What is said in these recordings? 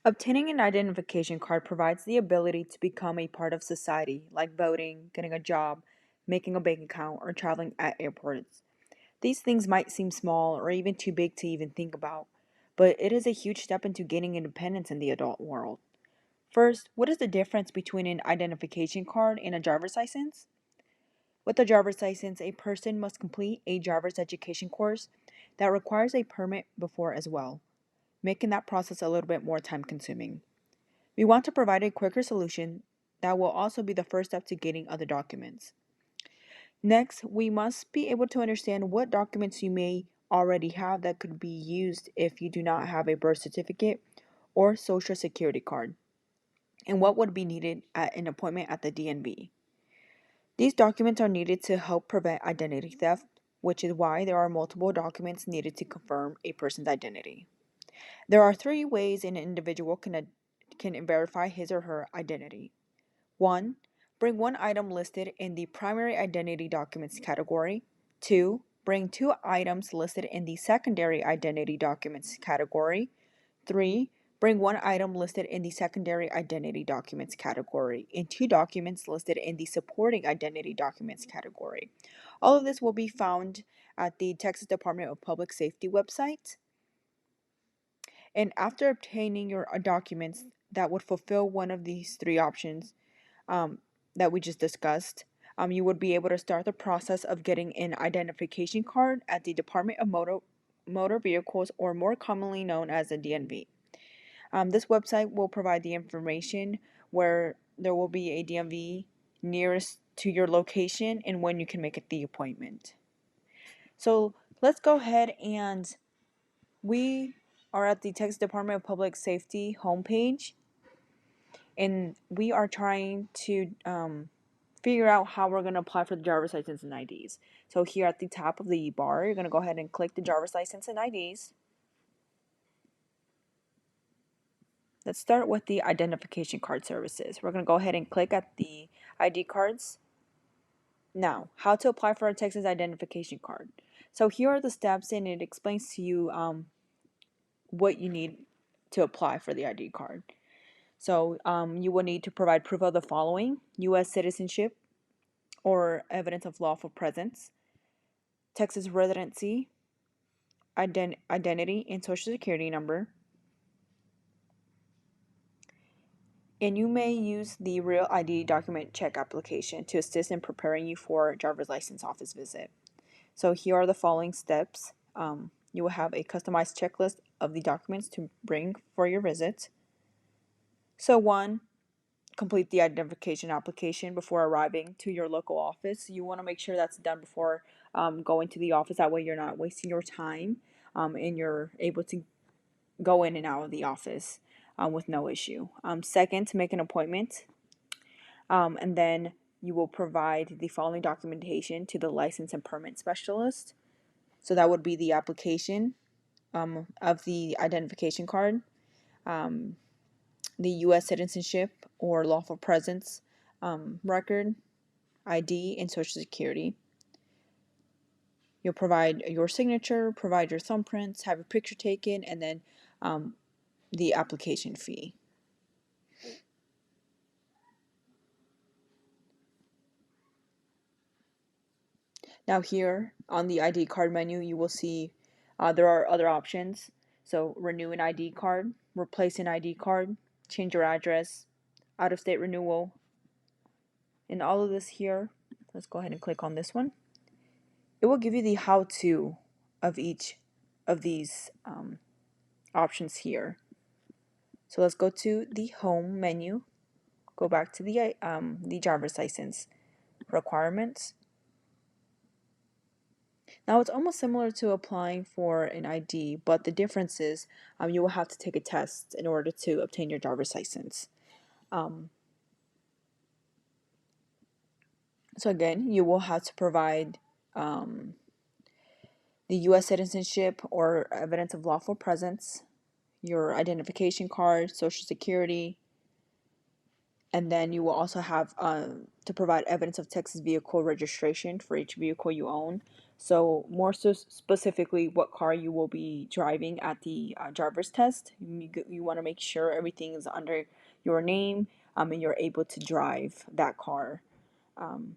Obtaining an identification card provides the ability to become a part of society, like voting, getting a job, making a bank account, or traveling at airports. These things might seem small or even too big to even think about, but it is a huge step into gaining independence in the adult world. First, what is the difference between an identification card and a driver's license? With a driver's license, a person must complete a driver's education course that requires a permit before as well, making that process a little bit more time consuming. We want to provide a quicker solution that will also be the first step to getting other documents. Next, we must be able to understand what documents you may already have that could be used if you do not have a birth certificate or social security card, and what would be needed at an appointment at the DNB. These documents are needed to help prevent identity theft, which is why there are multiple documents needed to confirm a person's identity. There are three ways an individual can verify his or her identity. 1. Bring one item listed in the primary identity documents category. 2. Bring two items listed in the secondary identity documents category. 3. Bring one item listed in the secondary identity documents category and two documents listed in the supporting identity documents category. All of this will be found at the Texas Department of Public Safety website. And after obtaining your documents that would fulfill one of these three options, um, that we just discussed, you would be able to start the process of getting an identification card at the Department of Motor Vehicles, or more commonly known as the DNV. This website will provide the information where there will be a DMV nearest to your location and when you can make the appointment. So let's go ahead, and we are at the Texas Department of Public Safety homepage, and we are trying to figure out how we're going to apply for the driver's license and IDs. So here at the top of the bar, you're going to go ahead and click the driver's license and IDs. Let's start with the identification card services. We're going to go ahead and click at the ID cards. Now, how to apply for a Texas identification card. So here are the steps, and it explains to you what you need to apply for the ID card. So you will need to provide proof of the following: U.S. citizenship or evidence of lawful presence, Texas residency, identity and social security number, and you may use the Real ID document check application to assist in preparing you for a driver's license office visit. So here are the following steps. You will have a customized checklist of the documents to bring for your visit. So 1, complete the identification application before arriving to your local office. You want to make sure that's done before going to the office. That way you're not wasting your time, and you're able to go in and out of the office with no issue. Second, to make an appointment, and then you will provide the following documentation to the license and permit specialist. So that would be the application of the identification card, the U.S. citizenship or lawful presence record, ID, and Social Security. You'll provide your signature, provide your thumbprints, have your picture taken, and then the application fee. Now here on the ID card menu, you will see there are other options. So renew an ID card, replace an ID card, change your address, out-of-state renewal, and all of this here. Let's go ahead and click on this one. It will give you the how-to of each of these options here. So let's go to the home menu, go back to the driver's license requirements. Now it's almost similar to applying for an ID, but the difference is you will have to take a test in order to obtain your driver's license. So again, you will have to provide the U.S. citizenship or evidence of lawful presence, your identification card, social security, and then you will also have to provide evidence of Texas vehicle registration for each vehicle you own. So, more so specifically, what car you will be driving at the driver's test. You want to make sure everything is under your name, and you're able to drive that car. Um,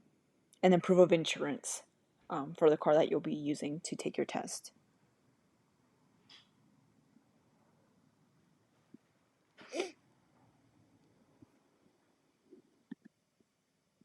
and then proof of insurance for the car that you'll be using to take your test.